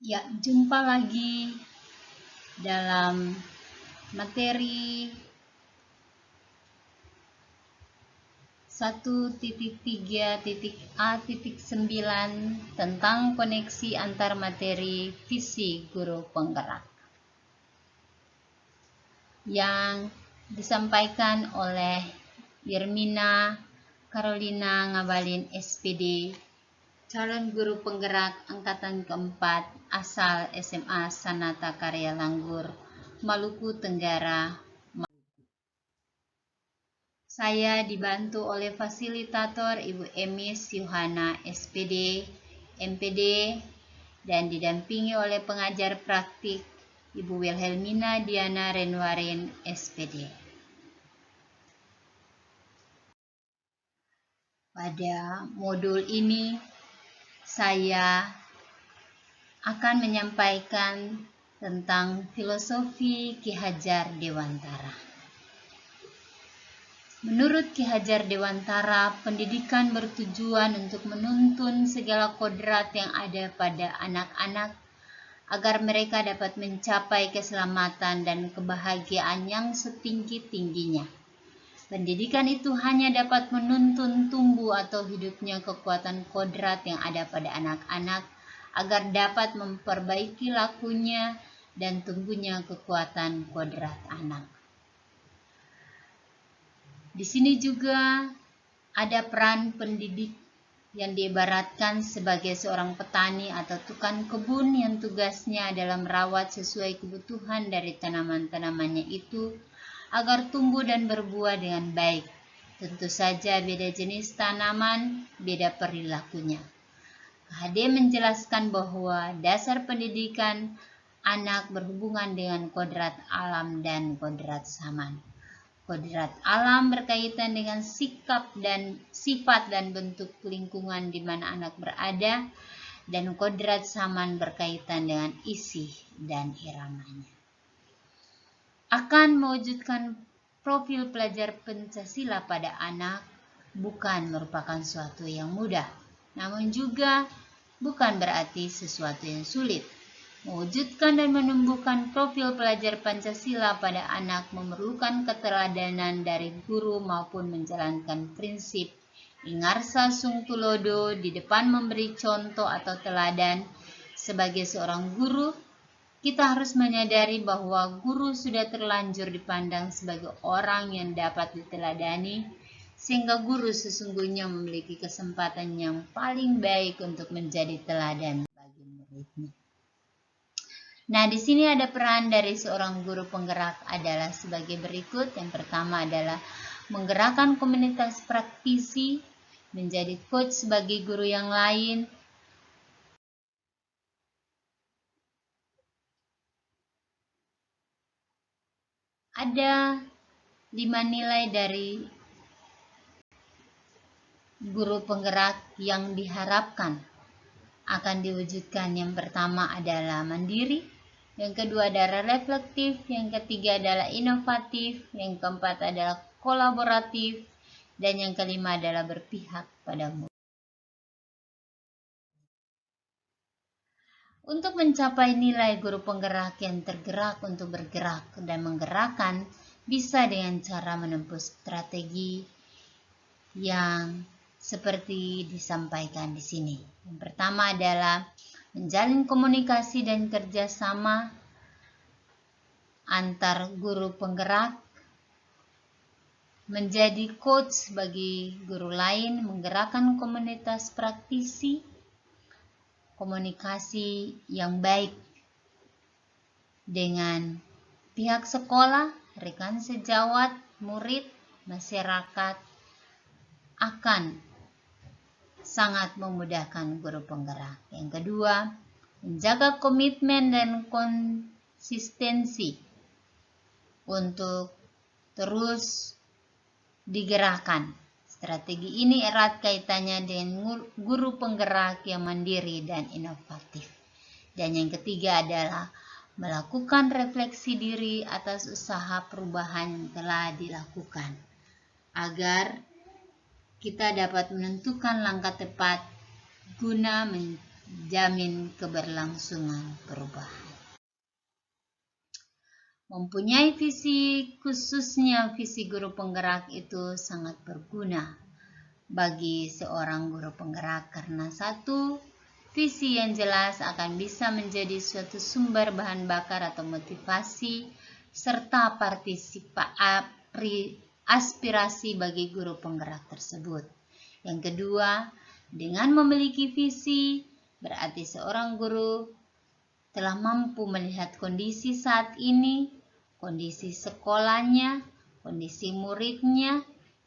Ya, jumpa lagi dalam materi 1.3.A.9 tentang koneksi antar materi visi guru penggerak yang disampaikan oleh Yermina Carolina Ngabalin SPD, calon guru penggerak angkatan keempat asal SMA Sanata Karya Langgur, Maluku Tenggara. Saya dibantu oleh fasilitator Ibu Emis Yuhana SPD, MPD, dan didampingi oleh pengajar praktik Ibu Wilhelmina Diana Renwarin SPD. Pada modul ini saya akan menyampaikan tentang filosofi Ki Hajar Dewantara. Menurut Ki Hajar Dewantara, pendidikan bertujuan untuk menuntun segala kodrat yang ada pada anak-anak agar mereka dapat mencapai keselamatan dan kebahagiaan yang setinggi-tingginya. Pendidikan itu hanya dapat menuntun tumbuh atau hidupnya kekuatan kodrat yang ada pada anak-anak agar dapat memperbaiki lakunya dan tumbuhnya kekuatan kodrat anak. Di sini juga ada peran pendidik yang diibaratkan sebagai seorang petani atau tukang kebun yang tugasnya adalah merawat sesuai kebutuhan dari tanaman-tanamannya itu agar tumbuh dan berbuah dengan baik. Tentu saja beda jenis tanaman, beda perilakunya. HD menjelaskan bahwa dasar pendidikan anak berhubungan dengan kodrat alam dan kodrat zaman. Kodrat alam berkaitan dengan sikap dan sifat dan bentuk lingkungan di mana anak berada, dan kodrat zaman berkaitan dengan isi dan iramanya. Akan mewujudkan profil pelajar Pancasila pada anak bukan merupakan sesuatu yang mudah, namun juga bukan berarti sesuatu yang sulit. Mewujudkan dan menumbuhkan profil pelajar Pancasila pada anak memerlukan keteladanan dari guru maupun menjalankan prinsip Ingarsa Sung Tulodo di depan memberi contoh atau teladan. Sebagai seorang guru, kita harus menyadari bahwa guru sudah terlanjur dipandang sebagai orang yang dapat diteladani, sehingga guru sesungguhnya memiliki kesempatan yang paling baik untuk menjadi teladan bagi muridnya. Nah, di sini ada peran dari seorang guru penggerak adalah sebagai berikut. Yang pertama adalah menggerakkan komunitas praktisi, menjadi coach sebagai guru yang lain. Ada 5 nilai dari guru penggerak yang diharapkan akan diwujudkan. Yang pertama adalah mandiri, yang kedua adalah reflektif, yang ketiga adalah inovatif, yang keempat adalah kolaboratif, dan yang kelima adalah berpihak pada murid. Untuk mencapai nilai guru penggerak yang tergerak untuk bergerak dan menggerakkan, bisa dengan cara menempuh strategi yang seperti disampaikan di sini. Yang pertama adalah menjalin komunikasi dan kerjasama antar guru penggerak, menjadi coach bagi guru lain, menggerakkan komunitas praktisi, komunikasi yang baik dengan pihak sekolah, rekan sejawat, murid, masyarakat akan sangat memudahkan guru penggerak. Yang kedua, menjaga komitmen dan konsistensi untuk terus digerakkan. Strategi ini erat kaitannya dengan guru penggerak yang mandiri dan inovatif. Dan yang ketiga adalah melakukan refleksi diri atas usaha perubahan yang telah dilakukan, agar kita dapat menentukan langkah tepat guna jamin keberlangsungan perubahan. Mempunyai visi, khususnya visi guru penggerak, itu sangat berguna bagi seorang guru penggerak karena satu, visi yang jelas akan bisa menjadi suatu sumber bahan bakar atau motivasi serta aspirasi bagi guru penggerak tersebut. Yang kedua, dengan memiliki visi, berarti seorang guru telah mampu melihat kondisi saat ini, kondisi sekolahnya, kondisi muridnya,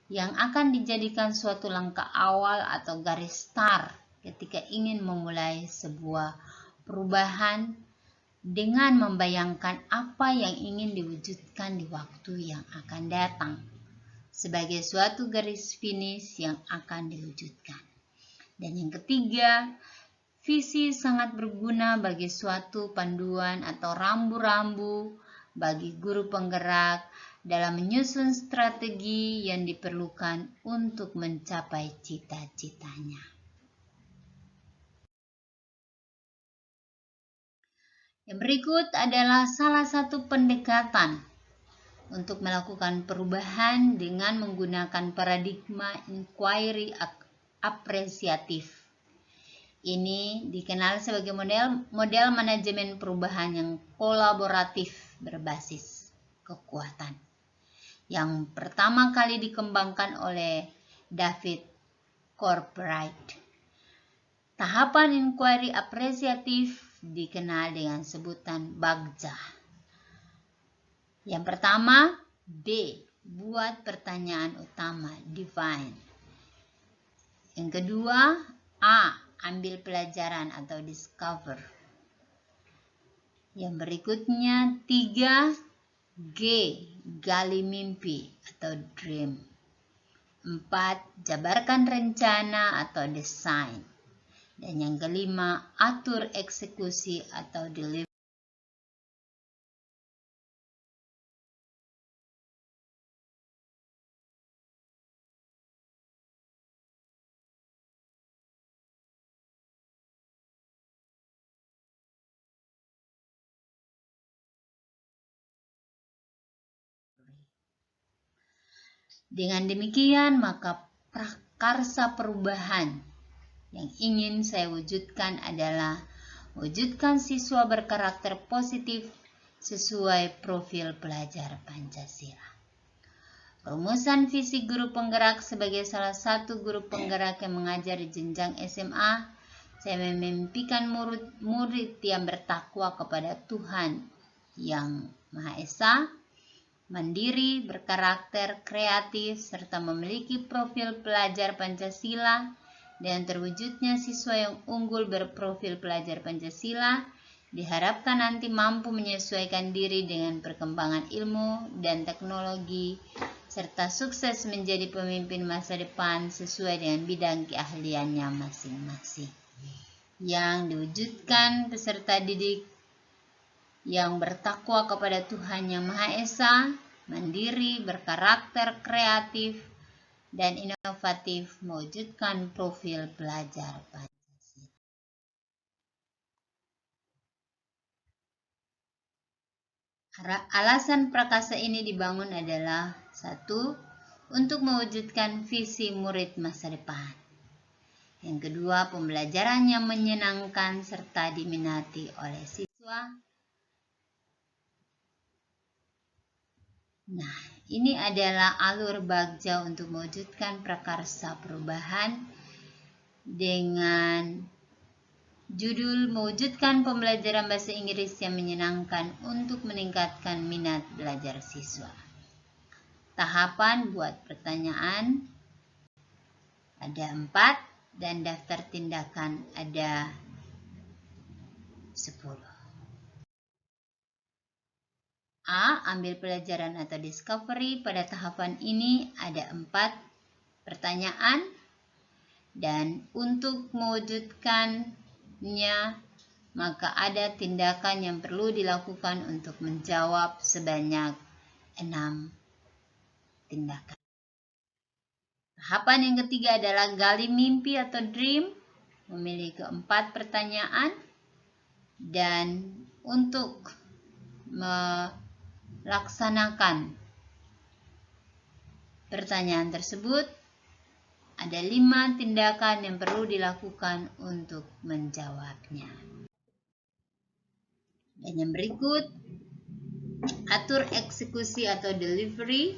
yang akan dijadikan suatu langkah awal atau garis start ketika ingin memulai sebuah perubahan dengan membayangkan apa yang ingin diwujudkan di waktu yang akan datang sebagai suatu garis finish yang akan diwujudkan. Dan yang ketiga, visi sangat berguna bagi suatu panduan atau rambu-rambu bagi guru penggerak dalam menyusun strategi yang diperlukan untuk mencapai cita-citanya. Yang berikut adalah salah satu pendekatan untuk melakukan perubahan dengan menggunakan paradigma inquiry apresiatif. Ini dikenal sebagai model manajemen perubahan yang kolaboratif berbasis kekuatan. Yang pertama kali dikembangkan oleh David Corbright. Tahapan inquiry apresiatif dikenal dengan sebutan BAGJA. Yang pertama, B. Buat pertanyaan utama, define. Yang kedua, A. Ambil pelajaran atau discover. Yang berikutnya 3, G. Gali mimpi atau dream. 4. Jabarkan rencana atau design. Dan yang kelima, atur eksekusi atau delivery. Dengan demikian, maka prakarsa perubahan yang ingin saya wujudkan adalah wujudkan siswa berkarakter positif sesuai profil pelajar Pancasila. Rumusan visi guru penggerak sebagai salah satu guru penggerak yang mengajar di jenjang SMA, saya memimpikan murid yang bertakwa kepada Tuhan yang Maha Esa, mandiri, berkarakter, kreatif, serta memiliki profil pelajar Pancasila, dan terwujudnya siswa yang unggul berprofil pelajar Pancasila diharapkan nanti mampu menyesuaikan diri dengan perkembangan ilmu dan teknologi, serta sukses menjadi pemimpin masa depan sesuai dengan bidang keahliannya masing-masing. Yang diwujudkan peserta didik yang bertakwa kepada Tuhan Yang Maha Esa, mandiri, berkarakter, kreatif, dan inovatif, mewujudkan profil pelajar Pancasila. Alasan prakarsa ini dibangun adalah 1. Untuk mewujudkan visi murid masa depan. Yang kedua, pembelajaran yang menyenangkan serta diminati oleh siswa. Nah, ini adalah alur BAGJA untuk mewujudkan prakarsa perubahan dengan judul mewujudkan pembelajaran bahasa Inggris yang menyenangkan untuk meningkatkan minat belajar siswa. Tahapan buat pertanyaan ada 4 dan daftar tindakan ada 10. A. Ambil pelajaran atau discovery. Pada tahapan ini ada 4 pertanyaan, dan untuk mewujudkannya maka ada tindakan yang perlu dilakukan untuk menjawab sebanyak 6 tindakan. Tahapan yang ketiga adalah gali mimpi atau dream. memiliki 4 pertanyaan, dan untuk melaksanakan pertanyaan tersebut ada 5 tindakan yang perlu dilakukan untuk menjawabnya. Dan yang berikut, atur eksekusi atau delivery.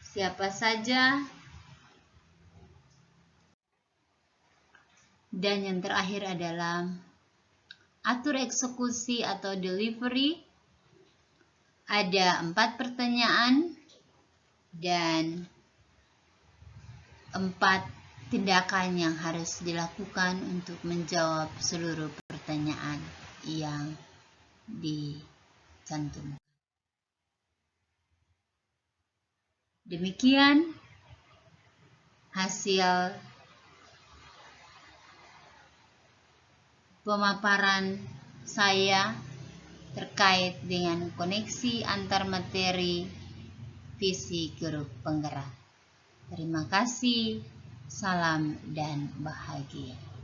Siapa saja. Dan yang terakhir adalah atur eksekusi atau delivery. Ada 4 pertanyaan dan 4 tindakan yang harus dilakukan untuk menjawab seluruh pertanyaan yang dicantumkan. Demikian hasil pemaparan saya terkait dengan koneksi antar materi visi grup penggerak. Terima kasih, salam dan bahagia.